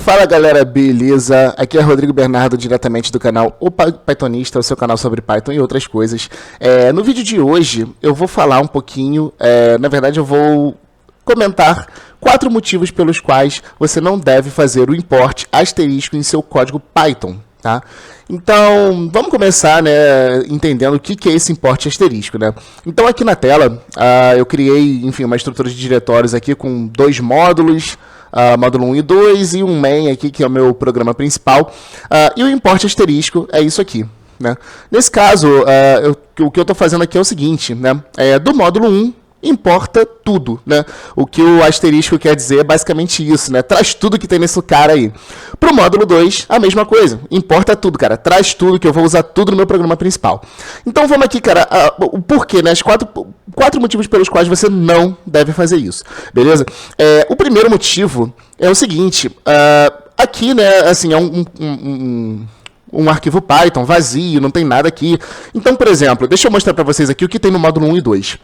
Fala galera, beleza? Aqui é Rodrigo Bernardo, diretamente do canal O Pythonista, o seu canal sobre Python e outras coisas. No vídeo de hoje eu vou falar um pouquinho, na verdade eu vou comentar 4 motivos pelos quais você não deve fazer o import asterisco em seu código Python. Tá? Então, vamos começar, entendendo o que é esse import asterisco, né? Então, aqui na tela, eu criei, enfim, uma estrutura de diretórios aqui com 2 módulos, módulo 1 e 2, e um main aqui, que é o meu programa principal. E o import asterisco é isso aqui, né? Nesse caso, o que eu estou fazendo aqui é o seguinte, né? Do módulo 1, importa tudo, né? O que o asterisco quer dizer é basicamente isso, né? Traz tudo que tem nesse cara aí. Pro módulo 2, a mesma coisa. Importa tudo, cara. Traz tudo que eu vou usar tudo no meu programa principal. Então vamos aqui, cara, o porquê, né? Os 4 motivos pelos quais você não deve fazer isso, beleza? O primeiro motivo é o seguinte, aqui, né, assim, é um arquivo Python vazio, não tem nada aqui. Então, por exemplo, deixa eu mostrar para vocês aqui o que tem no módulo 1 e 2.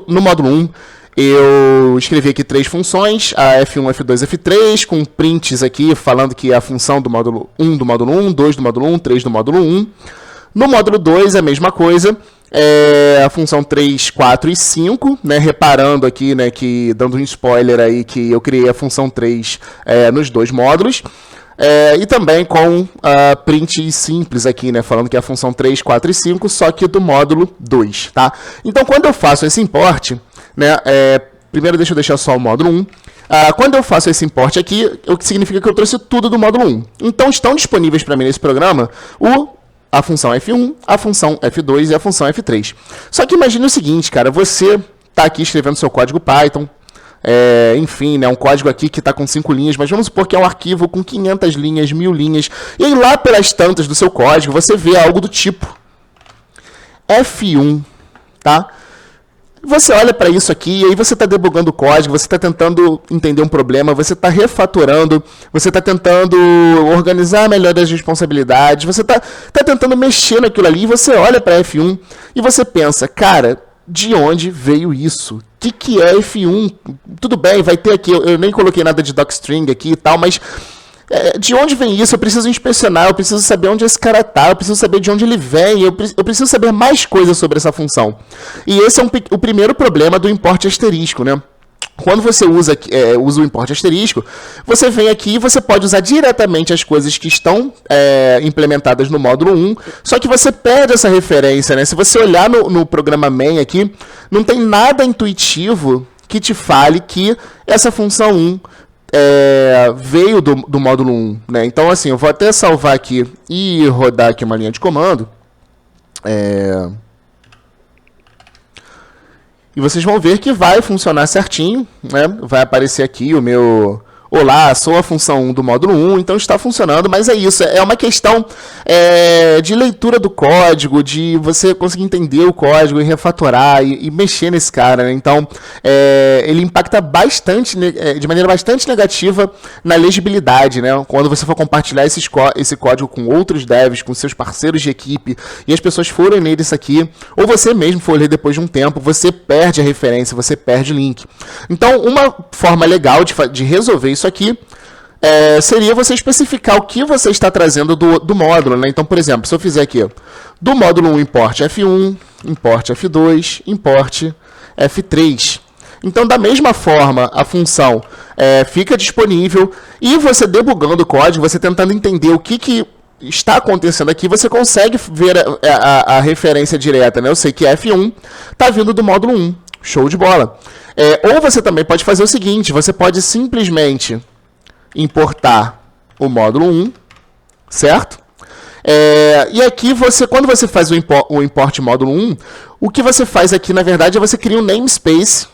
No módulo 1, eu escrevi aqui 3 funções, a F1, F2, F3, com prints aqui falando que é a função do módulo 1 do módulo 1, 2 do módulo 1, 3 do módulo 1. No módulo 2, a mesma coisa, a função 3, 4 e 5, né, reparando aqui, né, que, dando um spoiler aí, que eu criei a função 3 nos 2 módulos. E também com print simples aqui, né, falando que é a função 3, 4 e 5, só que do módulo 2, tá? Então, quando eu faço esse import, né, primeiro deixa eu deixar só o módulo 1, quando eu faço esse import aqui, o que significa que eu trouxe tudo do módulo 1. Então, estão disponíveis para mim nesse programa a função F1, a função F2 e a função F3. Só que imagine o seguinte, cara, você está aqui escrevendo seu código Python, enfim, né, um código aqui que está com 5 linhas, mas vamos supor que é um arquivo com 500 linhas, 1000 linhas, e aí lá pelas tantas do seu código você vê algo do tipo F1, tá? Você olha para isso aqui, e aí você está debugando o código, você está tentando entender um problema, você está refatorando, você está tentando organizar melhor as responsabilidades, você está tentando mexer naquilo ali, e você olha para F1 e você pensa, cara, de onde veio isso? O que é F1? Tudo bem, vai ter aqui, eu nem coloquei nada de docstring aqui e tal, mas de onde vem isso? Eu preciso inspecionar, eu preciso saber onde esse cara está, eu preciso saber de onde ele vem, eu preciso saber mais coisas sobre essa função. E esse é o primeiro problema do import asterisco, né? Quando você usa o import asterisco, você vem aqui e você pode usar diretamente as coisas que estão implementadas no módulo 1, só que você perde essa referência, né? Se você olhar no programa main aqui, não tem nada intuitivo que te fale que essa função 1 veio do módulo 1, né? Então, assim, eu vou até salvar aqui e rodar aqui uma linha de comando. E vocês vão ver que vai funcionar certinho, né? Vai aparecer aqui o meu... Olá, sou a função 1 do módulo 1, então está funcionando, mas é isso, é uma questão de leitura do código, de você conseguir entender o código e refatorar e mexer nesse cara, né? Então, ele impacta bastante, de maneira bastante negativa na legibilidade, né? Quando você for compartilhar esse código com outros devs, com seus parceiros de equipe, e as pessoas forem ler isso aqui, ou você mesmo for ler depois de um tempo, você perde a referência, você perde o link. Então, uma forma legal de resolver isso aqui seria você especificar o que você está trazendo do módulo, né? Então, por exemplo, se eu fizer aqui, do módulo 1 import F1, import F2, import F3. Então, da mesma forma, a função fica disponível e você debugando o código, você tentando entender o que está acontecendo aqui, você consegue ver a referência direta, né? Eu sei que F1 está vindo do módulo 1. Show de bola. Ou você também pode fazer o seguinte, você pode simplesmente importar o módulo 1, certo? E aqui, quando você faz o import módulo 1, o que você faz aqui, na verdade, é você cria um namespace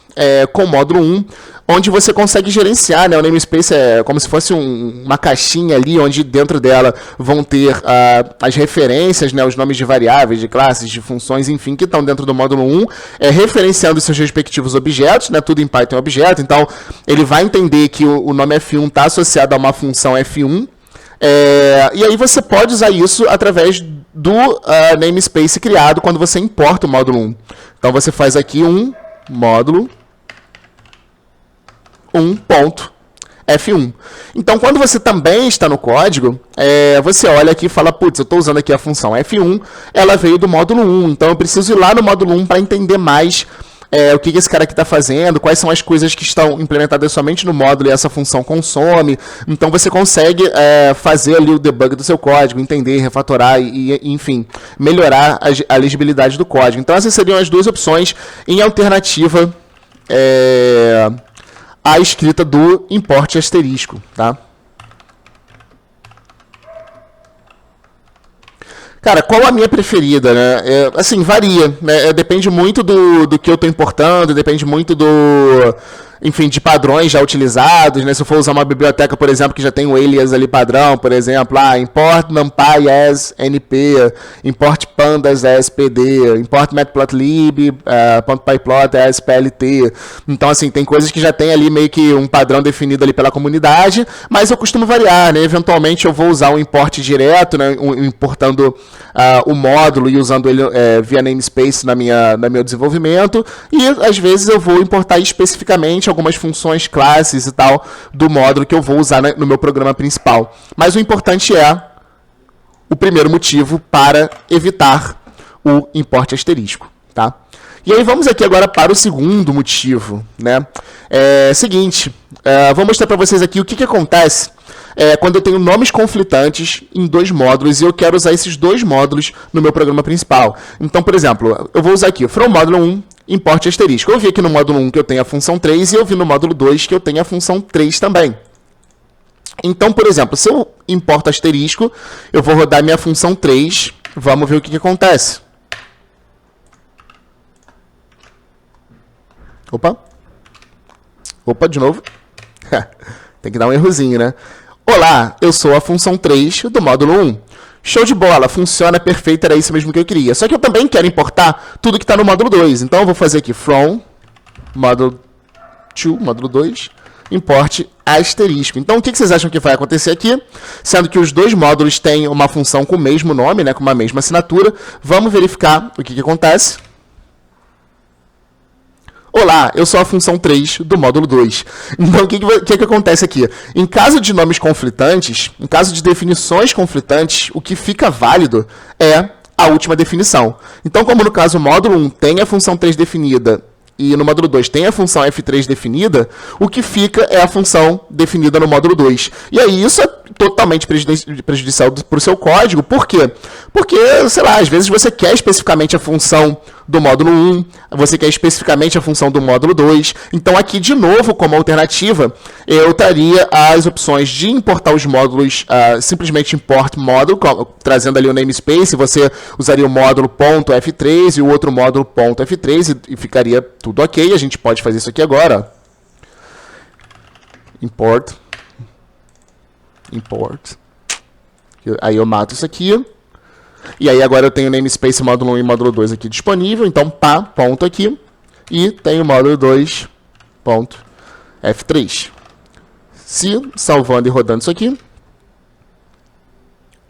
com o módulo 1, onde você consegue gerenciar, né? O namespace é como se fosse uma caixinha ali, onde dentro dela vão ter as referências, né? Os nomes de variáveis, de classes, de funções, enfim, que estão dentro do módulo 1, referenciando seus respectivos objetos, né? Tudo em Python é objeto, então ele vai entender que o nome F1 está associado a uma função F1, e aí você pode usar isso através do namespace criado quando você importa o módulo 1. Então você faz aqui um módulo 1 ponto F1. Então, quando você também está no código, você olha aqui e fala, putz, eu estou usando aqui a função F1, ela veio do módulo 1, então eu preciso ir lá no módulo 1 para entender mais o que esse cara aqui está fazendo, quais são as coisas que estão implementadas somente no módulo e essa função consome. Então, você consegue fazer ali o debug do seu código, entender, refatorar e enfim, melhorar a legibilidade do código. Então, essas seriam as duas opções em alternativa a escrita do import asterisco, tá? Cara, qual a minha preferida, né? Assim, varia, né? Depende muito do que eu estou importando, depende muito enfim, de padrões já utilizados, né? Se eu for usar uma biblioteca, por exemplo, que já tem o alias ali padrão, por exemplo, import numpy as np, import pandas as pd, import matplotlib, .pyplot as plt. Então, assim, tem coisas que já tem ali meio que um padrão definido ali pela comunidade, mas eu costumo variar, né? Eventualmente eu vou usar um import direto, né? Importando o módulo e usando ele via namespace no meu desenvolvimento, e às vezes eu vou importar especificamente algumas funções, classes e tal, do módulo que eu vou usar no meu programa principal. Mas o importante é o primeiro motivo para evitar o import asterisco, tá? E aí vamos aqui agora para o segundo motivo, né? Seguinte, vou mostrar para vocês aqui o que acontece quando eu tenho nomes conflitantes em dois módulos e eu quero usar esses dois módulos no meu programa principal. Então, por exemplo, eu vou usar aqui from módulo 1, import asterisco. Eu vi aqui no módulo 1 que eu tenho a função 3 e eu vi no módulo 2 que eu tenho a função 3 também. Então, por exemplo, se eu importo asterisco, eu vou rodar minha função 3. Vamos ver o que acontece. Opa, de novo. Tem que dar um errozinho, né? Olá, eu sou a função 3 do módulo 1. Show de bola, funciona perfeito, era isso mesmo que eu queria. Só que eu também quero importar tudo que está no módulo 2. Então eu vou fazer aqui from módulo 2, módulo 2, import asterisco. Então o que vocês acham que vai acontecer aqui? Sendo que os dois módulos têm uma função com o mesmo nome, né, com uma mesma assinatura, vamos verificar o que acontece. Olá, eu sou a função 3 do módulo 2. Então, o que acontece aqui? Em caso de nomes conflitantes, em caso de definições conflitantes, o que fica válido é a última definição. Então, como no caso o módulo 1 tem a função 3 definida e no módulo 2 tem a função f3 definida, o que fica é a função definida no módulo 2. E aí isso é totalmente prejudicial para o seu código. Por quê? Porque, sei lá, às vezes você quer especificamente a função do módulo 1, você quer especificamente a função do módulo 2. Então aqui, de novo, como alternativa, eu traria as opções de importar os módulos, simplesmente import módulo, trazendo ali o namespace, você usaria o módulo .f3 e o outro módulo .f3 e ficaria tudo ok. A gente pode fazer isso aqui agora. Import. Aí eu mato isso aqui. E aí agora eu tenho namespace módulo 1 e módulo 2 aqui disponível. Então, ponto aqui. E tenho módulo 2, ponto, F3. Se salvando e rodando isso aqui.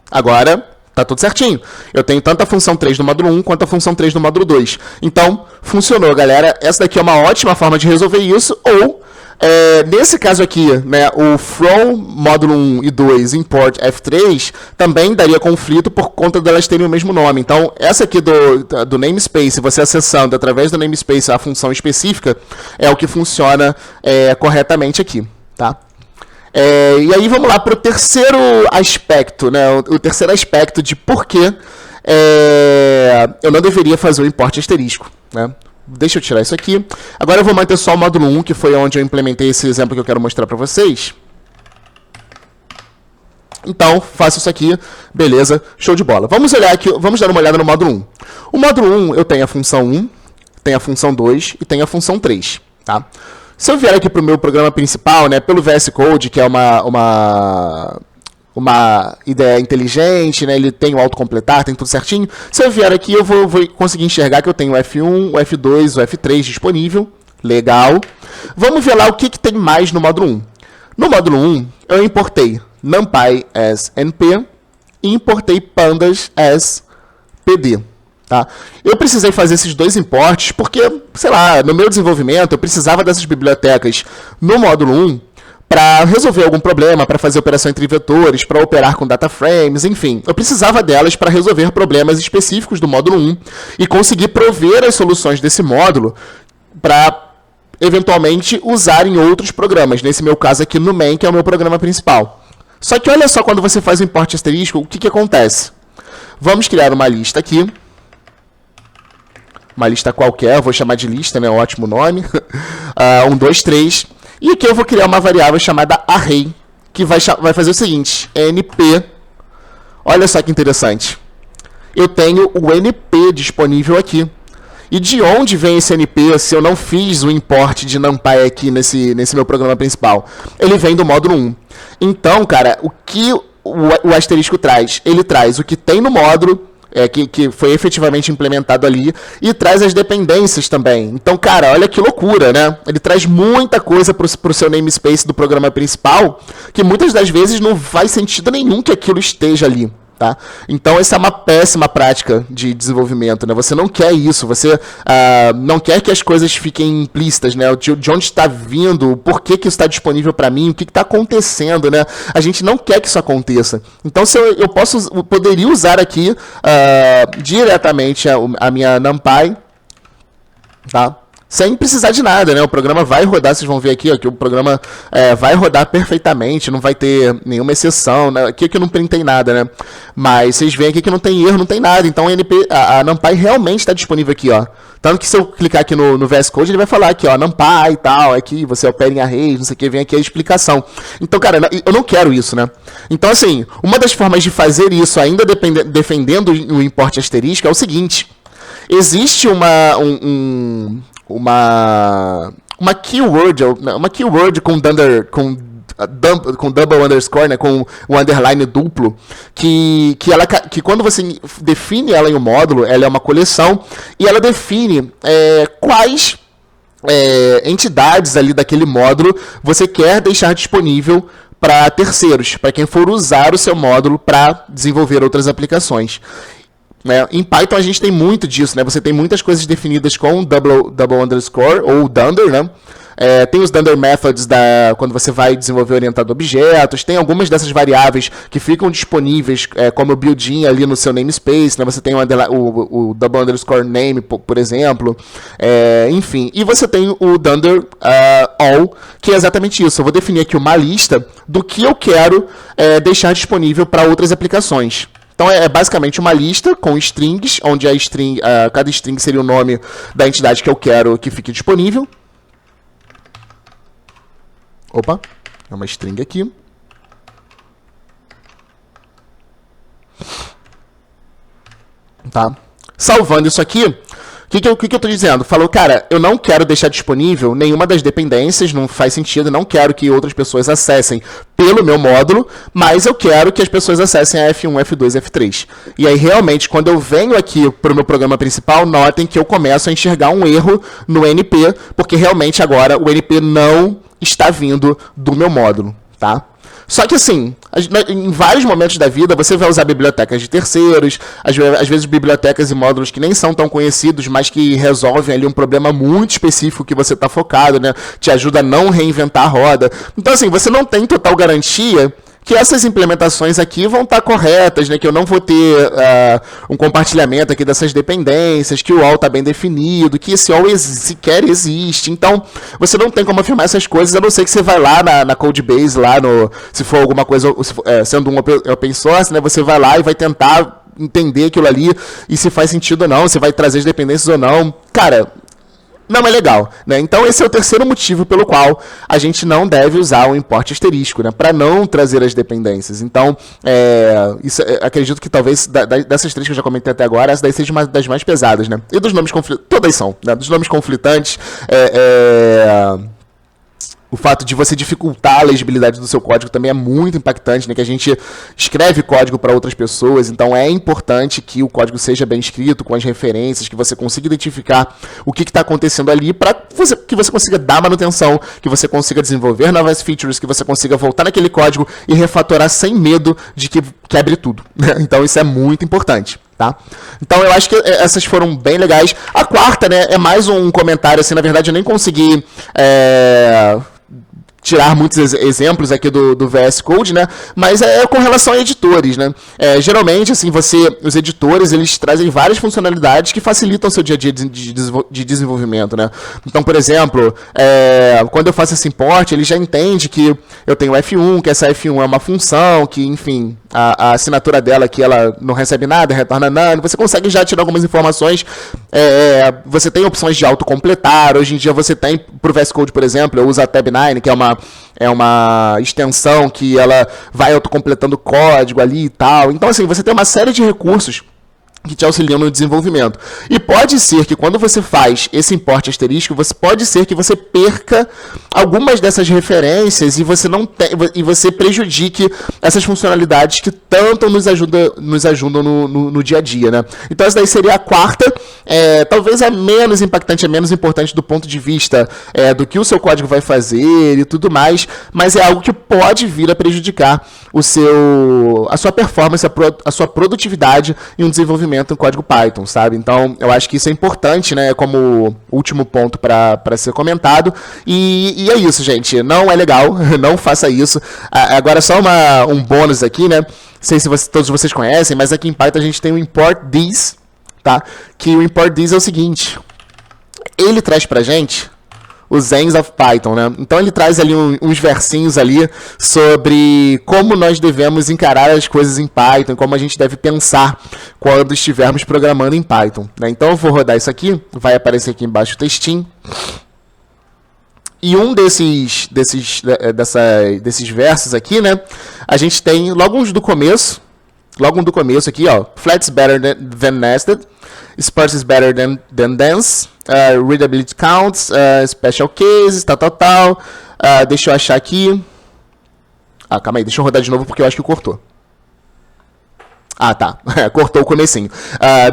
Agora, tá tudo certinho. Eu tenho tanto a função 3 do módulo 1 quanto a função 3 do módulo 2. Então, funcionou, galera. Essa daqui é uma ótima forma de resolver isso. Ou, nesse caso aqui, né, o from módulo 1 e 2 import f3 também daria conflito por conta delas terem o mesmo nome. Então, essa aqui do namespace, você acessando através do namespace a função específica, é o que funciona corretamente aqui, tá? E aí vamos lá para o terceiro aspecto, né, o terceiro aspecto de por que eu não deveria fazer o import asterisco, né? Deixa eu tirar isso aqui. Agora eu vou manter só o módulo 1, que foi onde eu implementei esse exemplo que eu quero mostrar para vocês. Então, faço isso aqui. Beleza, show de bola. Vamos olhar aqui, vamos dar uma olhada no módulo 1. O módulo 1, eu tenho a função 1, tenho a função 2 e tenho a função 3, tá? Se eu vier aqui para o meu programa principal, né, pelo VS Code, que é uma ideia inteligente, né? Ele tem o autocompletar, tem tudo certinho. Se eu vier aqui, eu vou conseguir enxergar que eu tenho o F1, o F2, o F3 disponível. Legal. Vamos ver lá o que tem mais no módulo 1. No módulo 1, eu importei numpy as np e importei pandas as pd. Tá? Eu precisei fazer esses dois importes porque, sei lá, no meu desenvolvimento eu precisava dessas bibliotecas no módulo 1 para resolver algum problema, para fazer operação entre vetores, para operar com data frames, enfim. Eu precisava delas para resolver problemas específicos do módulo 1 e conseguir prover as soluções desse módulo para eventualmente usar em outros programas. Nesse meu caso aqui no main, que é o meu programa principal. Só que olha só, quando você faz o import asterisco, o que acontece? Vamos criar uma lista aqui. Uma lista qualquer, eu vou chamar de lista, né? Ótimo nome. 1, 2, 3. E aqui eu vou criar uma variável chamada array, que vai fazer o seguinte, np. Olha só que interessante. Eu tenho o np disponível aqui. E de onde vem esse np se eu não fiz o import de NumPy aqui nesse meu programa principal? Ele vem do módulo 1. Então, cara, o que o asterisco traz? Ele traz o que tem no módulo, que foi efetivamente implementado ali, e traz as dependências também. Então, cara, olha que loucura, né? Ele traz muita coisa para o seu namespace do programa principal, que muitas das vezes não faz sentido nenhum que aquilo esteja ali. Tá? Então, essa é uma péssima prática de desenvolvimento, né? Você não quer isso, você não quer que as coisas fiquem implícitas, né? De onde está vindo, por que isso está disponível para mim, o que está acontecendo, né? A gente não quer que isso aconteça. Então, se eu poderia usar aqui diretamente a minha NumPy, tá? Sem precisar de nada, né? O programa vai rodar, vocês vão ver aqui, ó, que o programa vai rodar perfeitamente, não vai ter nenhuma exceção, né? Aqui que eu não printei nada, né? Mas vocês veem aqui que não tem erro, não tem nada. Então a NumPy realmente está disponível aqui, ó. Tanto que se eu clicar aqui no VS Code, ele vai falar aqui, ó, NumPy e tal, aqui você opera em arrays, não sei o que, vem aqui a explicação. Então, cara, eu não quero isso, né? Então, assim, uma das formas de fazer isso, ainda defendendo o import asterisco, é o seguinte. Existe uma keyword com double underscore, né, com o underline duplo, que quando você define ela em um módulo, ela é uma coleção, e ela define quais entidades ali daquele módulo você quer deixar disponível para terceiros, para quem for usar o seu módulo para desenvolver outras aplicações. Em Python a gente tem muito disso, né? Você tem muitas coisas definidas com double underscore ou dunder, né? Tem os dunder methods quando você vai desenvolver orientado a objetos, tem algumas dessas variáveis que ficam disponíveis como built-in ali no seu namespace, né? Você tem o double underscore name, por exemplo, enfim. E você tem o dunder all, que é exatamente isso. Eu vou definir aqui uma lista do que eu quero deixar disponível para outras aplicações. Então, é basicamente uma lista com strings, onde cada string seria o nome da entidade que eu quero que fique disponível. Opa, é uma string aqui. Tá? Salvando isso aqui, o que eu estou dizendo? Falou, cara, eu não quero deixar disponível nenhuma das dependências, não faz sentido, não quero que outras pessoas acessem pelo meu módulo, mas eu quero que as pessoas acessem a F1, F2 e F3. E aí, realmente, quando eu venho aqui para o meu programa principal, notem que eu começo a enxergar um erro no NP, porque realmente agora o NP não está vindo do meu módulo, tá? Só que assim, em vários momentos da vida você vai usar bibliotecas de terceiros, às vezes bibliotecas e módulos que nem são tão conhecidos, mas que resolvem ali um problema muito específico que você está focado, né? Te ajuda a não reinventar a roda. Então assim, você não tem total garantia que essas implementações aqui vão estar corretas, né? Que eu não vou ter um compartilhamento aqui dessas dependências, que o all está bem definido, que esse all sequer existe. Então, você não tem como afirmar essas coisas, a não ser que você vai lá na Codebase, se for alguma coisa, sendo um open source, né? Você vai lá e vai tentar entender aquilo ali, e se faz sentido ou não, se vai trazer as dependências ou não. Cara, não é legal, né? Então esse é o terceiro motivo pelo qual a gente não deve usar o import asterisco, né? Para não trazer as dependências. Então, acredito que talvez dessas três que eu já comentei até agora, essa daí seja uma das mais pesadas, né? E dos nomes conflitantes, todas são, né? Dos nomes conflitantes, o fato de você dificultar a legibilidade do seu código também é muito impactante, né? Que a gente escreve código para outras pessoas, então é importante que o código seja bem escrito, com as referências, que você consiga identificar o que está acontecendo ali, para que você consiga dar manutenção, que você consiga desenvolver novas features, que você consiga voltar naquele código e refatorar sem medo de que quebre tudo, né? Então isso é muito importante. Tá? Então eu acho que essas foram bem legais. A quarta, né, é mais um comentário, assim, na verdade eu nem consegui tirar muitos exemplos aqui do VS Code, né? Mas com relação a editores, né? Geralmente, assim, os editores, eles trazem várias funcionalidades que facilitam o seu dia a dia de desenvolvimento, né? Então, por exemplo, quando eu faço esse import, ele já entende que eu tenho F1, que essa F1 é uma função, que, enfim, a assinatura dela aqui, ela não recebe nada, retorna nada. Você consegue já tirar algumas informações. Você tem opções de autocompletar. Hoje em dia você tem, para o VS Code, por exemplo, eu uso a Tab9, que é uma extensão que ela vai autocompletando código ali e tal. Então, assim, você tem uma série de recursos que te auxiliam no desenvolvimento. E pode ser que quando você faz esse import asterisco, pode ser que você perca algumas dessas referências e você prejudique essas funcionalidades que tanto nos ajudam no dia a dia, né? Então essa daí seria a quarta, talvez a menos impactante, a menos importante do ponto de vista do que o seu código vai fazer e tudo mais, mas é algo que pode vir a prejudicar a sua performance, a sua produtividade em um desenvolvimento em código Python, sabe? Então, eu acho que isso é importante, né? Como último ponto para ser comentado. E é isso, gente. Não é legal, não faça isso. Agora, só um bônus aqui, né? Não sei se todos vocês conhecem, mas aqui em Python a gente tem o import this, tá? Que o import this é o seguinte. Ele traz pra gente os ends of Python, né? Então ele traz ali uns versinhos ali sobre como nós devemos encarar as coisas em Python, como a gente deve pensar quando estivermos programando em Python, né? Então eu vou rodar isso aqui, vai aparecer aqui embaixo o textinho. E um desses versos aqui, né? A gente tem logo um do começo aqui, ó. Flats better than nested. Sparse is better than dense. Readability counts. Special cases, tal. Deixa eu achar aqui. Calma aí, deixa eu rodar de novo porque eu acho que cortou. Tá. Cortou o comecinho.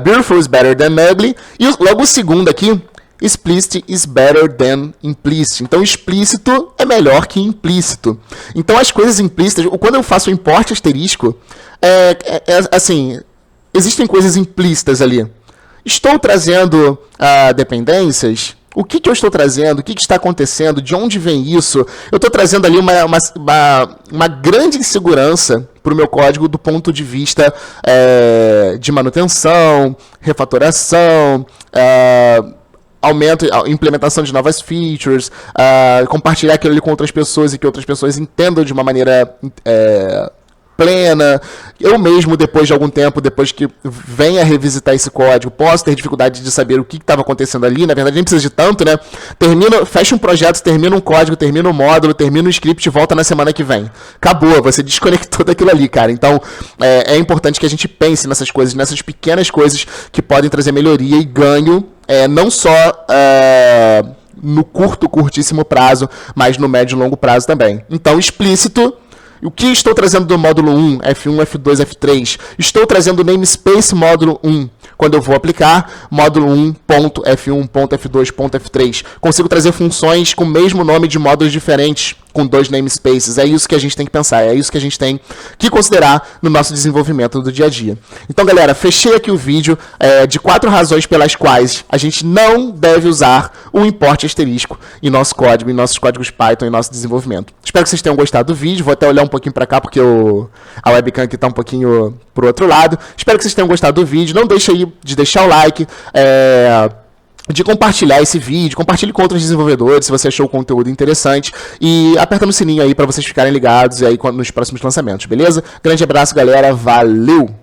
Beautiful is better than ugly. E logo o segundo aqui. Explicit is better than implicit. Então, explícito é melhor que implícito. Então, as coisas implícitas, quando eu faço o import asterisco, assim, existem coisas implícitas ali. Estou trazendo dependências? O que eu estou trazendo? O que está acontecendo? De onde vem isso? Eu estou trazendo ali uma grande insegurança para o meu código do ponto de vista de manutenção, refatoração, implementação de novas features, compartilhar aquilo ali com outras pessoas e que outras pessoas entendam de uma maneira plena. Eu mesmo, depois de algum tempo, depois que venha revisitar esse código, posso ter dificuldade de saber o que estava acontecendo ali. Na verdade, nem precisa de tanto, né? Fecha um projeto, termina um código, termina um módulo, termina um script e volta na semana que vem. Acabou, você desconectou daquilo ali, cara. Então, é importante que a gente pense nessas coisas, nessas pequenas coisas que podem trazer melhoria e ganho, não só no curtíssimo prazo, mas no médio e longo prazo também. Então, explícito. O que estou trazendo do módulo 1, F1, F2, F3? Estou trazendo o namespace módulo 1. Quando eu vou aplicar, módulo 1.f1.f2.f3. Consigo trazer funções com o mesmo nome de módulos diferentes, com 2 namespaces. É isso que a gente tem que pensar, é isso que a gente tem que considerar no nosso desenvolvimento do dia a dia. Então, galera, fechei aqui o vídeo de 4 razões pelas quais a gente não deve usar o import asterisco em nosso código, em nossos códigos Python, em nosso desenvolvimento. Espero que vocês tenham gostado do vídeo. Vou até olhar um pouquinho para cá, porque a webcam aqui está um pouquinho pro outro lado. Espero que vocês tenham gostado do vídeo. Não deixe aí de deixar o like, de compartilhar esse vídeo, compartilhe com outros desenvolvedores se você achou o conteúdo interessante e aperta no sininho aí para vocês ficarem ligados aí nos próximos lançamentos, beleza? Grande abraço, galera, valeu!